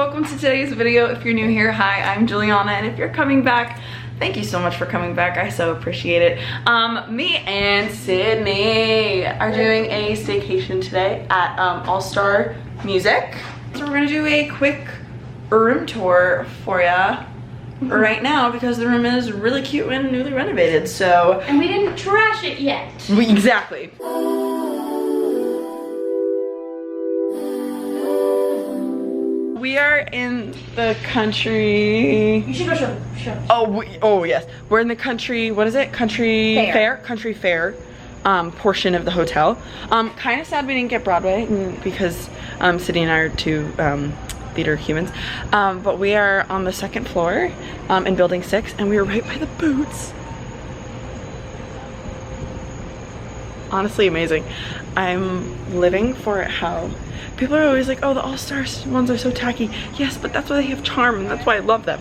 welcome to today's video. If you're new here, hi, I'm Juliana, and if you're coming back, thank you so much for coming back. I so appreciate it. Me and Sydney are doing a staycation today at All Star Music. So we're gonna do a quick room tour for ya right now because the room is really cute and newly renovated. So and we didn't trash it yet. Exactly. We are in the country. You should go show. Oh yes, we're in the country. What is it? Country fair. Country fair portion of the hotel. Kind of sad we didn't get Broadway because Sydney and I are two theater humans. But we are on the second floor in Building 6, and we are right by the Boots. Honestly amazing. I'm living for how people are always like, oh, the All-Stars ones are so tacky. Yes, but that's why they have charm, and that's why I love them.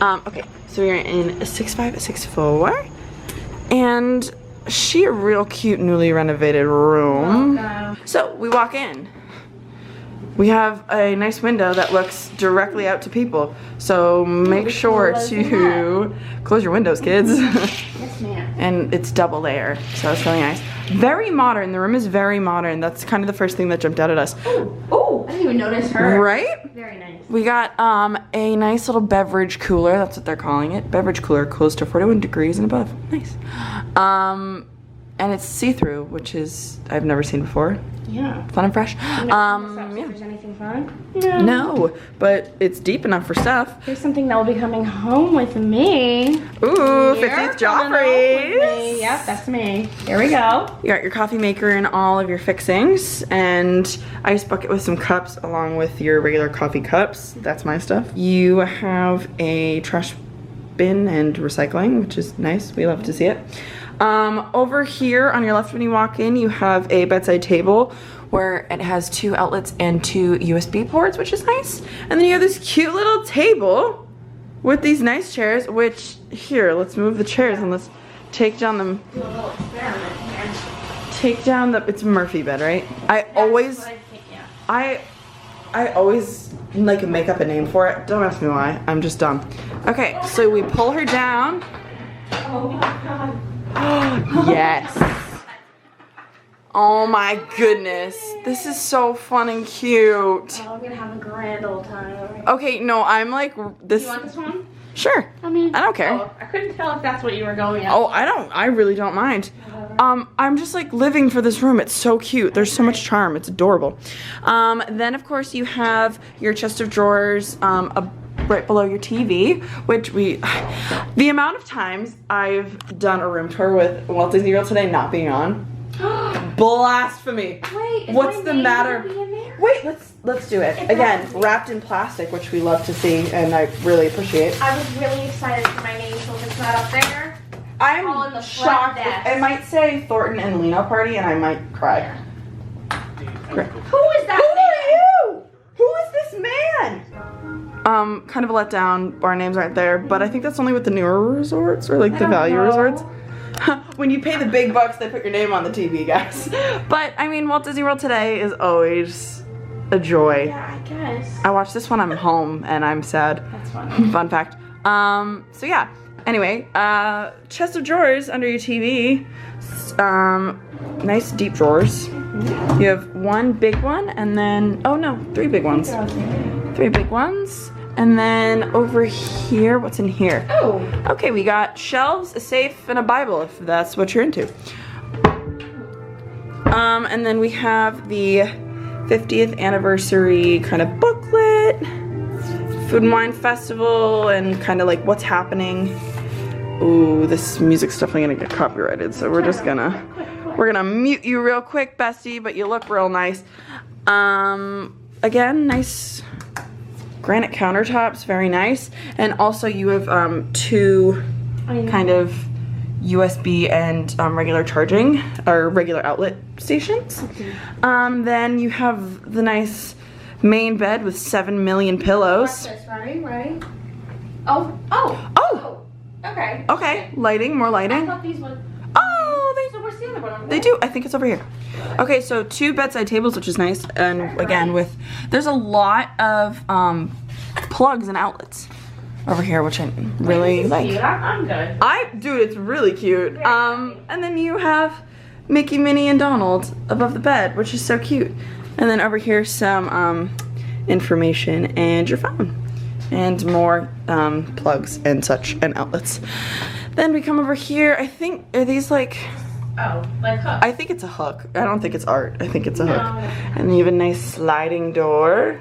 Okay, so we're in a 6'5", 6'4", and a real cute, newly renovated room. So we walk in. We have a nice window that looks directly out to people. So make sure to close your windows, kids. Yes, ma'am. And it's double layer, so it's really nice. Very modern. The room is very modern. That's kind of the first thing that jumped out at us. Oh, I didn't even notice her. Right? Very nice. We got a nice little beverage cooler. That's what they're calling it. Beverage cooler, close to 41 degrees and above. Nice. And it's see-through, which is I've never seen before. Yeah. Fun and fresh. Yeah. If there's anything fun? No, but it's deep enough for stuff. There's something that will be coming home with me. Ooh, Here, 50th coming home with Joffrey's. me. Yep, that's me. Here we go. You got your coffee maker and all of your fixings, and ice bucket with some cups along with your regular coffee cups. That's my stuff. You have a trash bin and recycling, which is nice. We love to see it. Over here on your left when you walk in, you have a bedside table where it has 2 outlets and 2 USB ports, which is nice. And then you have this cute little table with these nice chairs, which, here, let's move the chairs and let's take down the, Do a little experiment here. take down the, it's Murphy bed, right? I always like make up a name for it. Don't ask me why, I'm just dumb. Okay, so we pull her down. Oh my god. Yes. Oh my goodness. This is so fun and cute. Oh, I'm gonna have a grand old time. Okay, no, I'm like this. You want this one? Sure. I mean, I don't care. Oh, I couldn't tell if that's what you were going at. Oh, I really don't mind. I'm just like living for this room. It's so cute. There's so much charm. It's adorable. Then of course you have your chest of drawers, right below your TV, which the amount of times I've done a room tour with Walt Disney World today not being on, blasphemy. Wait, is what's my the name matter? gonna be in there? Wait, let's do it again. Wrapped in plastic, which we love to see, and I really appreciate. I was really excited for my name, so if it's not up there, I'm all in the shocked. front desk. It might say Thornton and Leno Party, and I might cry. Who is that? Who are you? Who is this man? Kind of a letdown. Our names aren't there, but I think that's only with the newer resorts or like the value resorts. When you pay the big bucks, they put your name on the TV, guys. But I mean, Walt Disney World today is always a joy. Yeah, I guess. I watched this when I'm home and I'm sad. That's fun. Fun fact. So yeah. Anyway, chest of drawers under your TV. Nice deep drawers. You have 1 big one and then, oh no, 3 big ones. 3 big ones. And then over here, what's in here? Oh. Okay, we got shelves, a safe, and a Bible if that's what you're into. And then we have the 50th anniversary kind of booklet, Food and Wine Festival, and kind of like what's happening. Ooh, this music's definitely gonna get copyrighted, so we're just gonna mute you real quick, bestie, but you look real nice. Again, nice granite countertops, very nice. And also you have 2 kind of USB and regular charging or regular outlet stations. Then you have the nice main bed with 7 million pillows. Breakfast, right? Oh. Okay. Okay, lighting, more I lighting. thought these would. Oh, So where's the other one? they do. I think it's over here. Okay, so 2 bedside tables, which is nice. And again, there's a lot of plugs and outlets over here, which I really like. Cute. I'm good. Dude, it's really cute. And then you have Mickey, Minnie, and Donald above the bed, which is so cute. And then over here, some information and your phone. And more plugs and such and outlets. Then we come over here. I think, are these like... Oh, like hook. I think it's a hook. I don't think it's art. I think it's a hook. And you have a nice sliding door.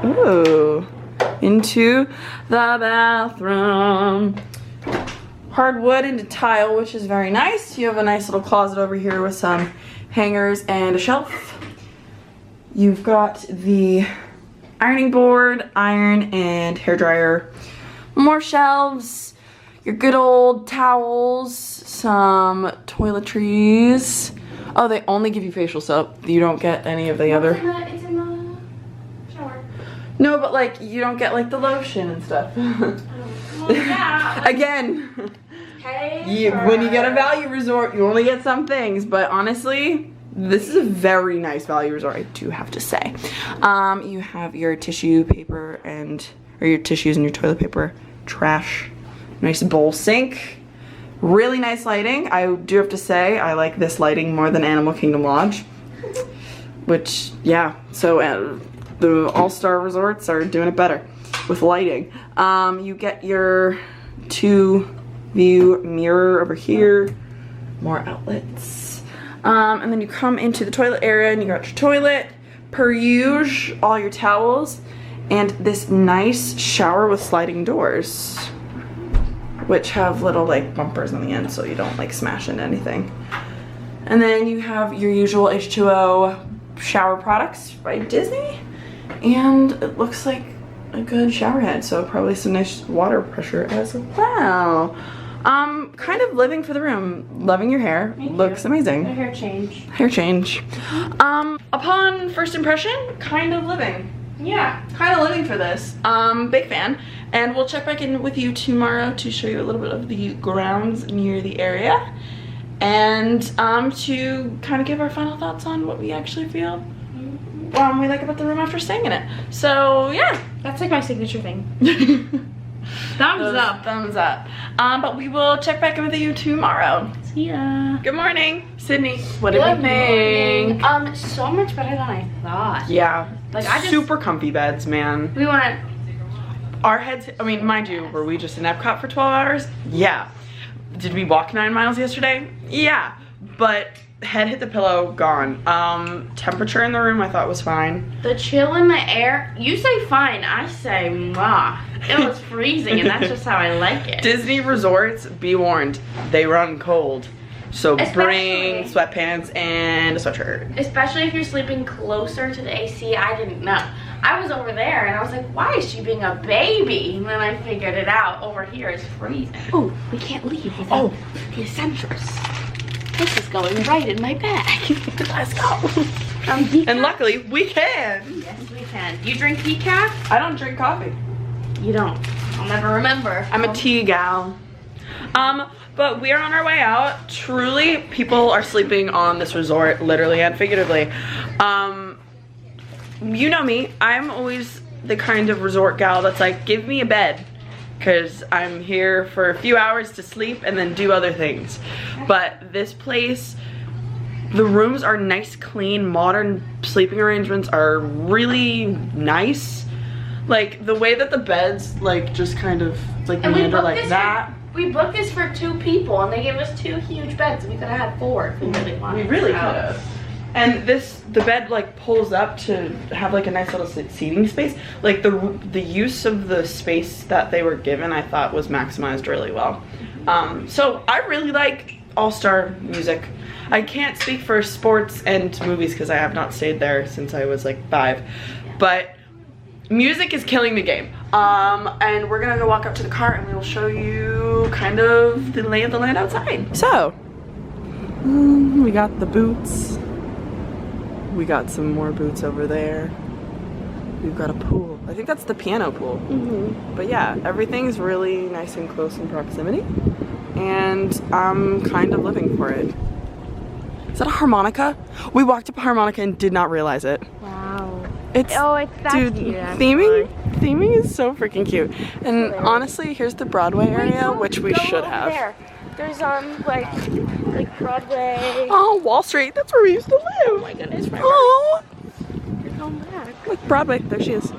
Ooh. Into the bathroom. Hardwood into tile, which is very nice. You have a nice little closet over here with some hangers and a shelf. You've got the ironing board, iron, and hairdryer. More shelves. Your good old towels. Some toiletries. Oh, they only give you facial soap. You don't get any of the other. It's in the shower. No, but like you don't get like the lotion and stuff. Well, yeah. Again, Hey. when you get a value resort, you only get some things. But honestly, this is a very nice value resort, I do have to say. You have your tissue paper or your tissues and your toilet paper, trash, nice bowl sink. Really nice lighting. I do have to say, I like this lighting more than Animal Kingdom Lodge. Which, yeah, so the All-Star Resorts are doing it better with lighting. You get your 2-view mirror over here. More outlets. And then you come into the toilet area and you got your toilet, per usual, all your towels, and this nice shower with sliding doors, which have little like bumpers on the end so you don't like smash into anything. And then you have your usual H2O shower products by Disney, and it looks like a good shower head, so probably some nice water pressure as well. Kind of living for the room. Loving your hair. Looks amazing. A hair change. Hair change. Upon first impression, kind of living. Yeah. Kind of living for this. Big fan. And we'll check back in with you tomorrow to show you a little bit of the grounds near the area. And to kind of give our final thoughts on what we actually feel we like about the room after staying in it. So yeah. That's like my signature thing. Thumbs up. Thumbs up. But we will check back in with you tomorrow. See ya. Good morning, Sydney. What did we think? So much better than I thought. Yeah. Like super comfy beds, man. We went. Our heads, I mean, mind you, were we just in Epcot for 12 hours? Yeah. Did we walk 9 miles yesterday? Yeah. But head hit the pillow, gone. Temperature in the room I thought was fine. The chill in the air. You say fine, I say mwah. It was freezing, and that's just how I like it. Disney resorts, be warned, they run cold. So bring sweatpants and a sweatshirt. Especially if you're sleeping closer to the AC, I didn't know. I was over there and I was like, why is she being a baby? And then I figured it out. Over here it's freezing. Oh, we can't leave without the essentials. This is going right in my bag. Let's go. And luckily, we can. Yes, we can. You drink decaf? I don't drink coffee. You don't. I'll never remember. I'm a tea gal. But we are on our way out. Truly, people are sleeping on this resort, literally and figuratively. You know me, I'm always the kind of resort gal that's like, give me a bed, because I'm here for a few hours to sleep and then do other things. But this place, the rooms are nice, clean, modern sleeping arrangements are really nice. Like the way that the beds like just kind of like meander like that. We booked this for 2 people and they gave us 2 huge beds. We could have had 4 if we really wanted. We really could have. And the bed like pulls up to have like a nice little seating space. Like the use of the space that they were given, I thought was maximized really well. So I really like All-Star music. I can't speak for sports and movies because I have not stayed there since I was like 5, but music is killing the game. And we're gonna go walk up to the car and we will show you kind of the lay of the land outside. So, we got the boots. We got some more boots over there. We've got a pool. I think that's the piano pool. But yeah, everything's really nice and close in proximity. And I'm kind of living for it. Is that a harmonica? We walked up a harmonica and did not realize it. Wow. It's that dude, cute, theming theming is so freaking cute. And honestly, here's the Broadway area, which we should have. There. There's like Broadway. Oh, Wall Street. That's where we used to live. Oh my goodness. Oh, You're going back. look, Broadway. There she is.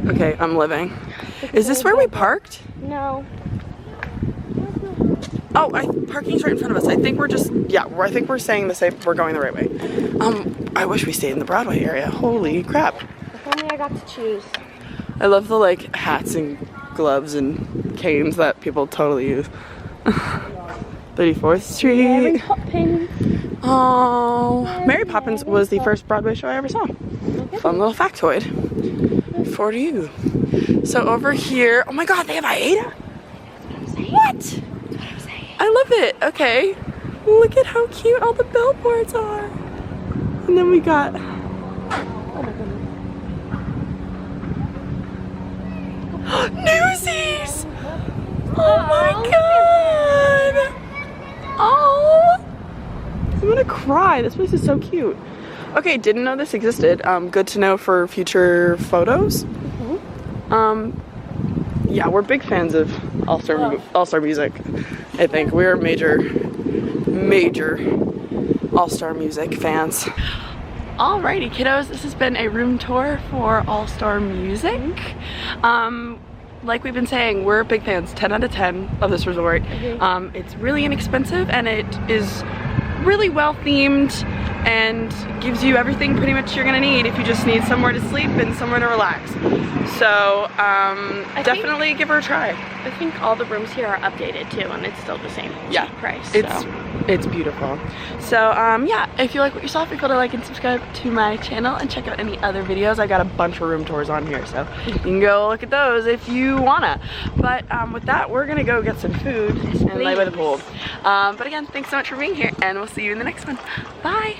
Okay, I'm living. Is this where we parked? No. Oh, parking's right in front of us. I think we're just, yeah, I think we're saying the same, we're going the right way. I wish we stayed in the Broadway area. Holy crap. If only I got to choose. I love the like hats and gloves and canes that people totally use. 34th Street. Mary Poppins. Oh, Mary Poppins was the first Broadway show I ever saw. Fun little factoid for you. So over here, oh my God, they have Aida? What? I love it. Okay. Look at how cute all the billboards are. And then we got, oh my goodness. Newsies! Oh my God! Oh! I'm gonna cry. This place is so cute. Okay, didn't know this existed. Good to know for future photos. Yeah, we're big fans of All-Star Music. I think we're major All-Star Music fans. Alrighty, kiddos, this has been a room tour for All-Star Music. Like we've been saying, we're big fans, 10 out of 10 of this resort. It's really inexpensive and it is really well themed and gives you everything pretty much you're gonna need if you just need somewhere to sleep and somewhere to relax. So definitely give her a try. I think all the rooms here are updated too, and it's still the same cheap price. It's beautiful. So yeah, if you like what you saw, feel free to like and subscribe to my channel and check out any other videos. I got a bunch of room tours on here, so you can go look at those if you wanna. But with that, we're gonna go get some food and lay by the pool. But again, thanks so much for being here, and we'll see you in the next one. Bye.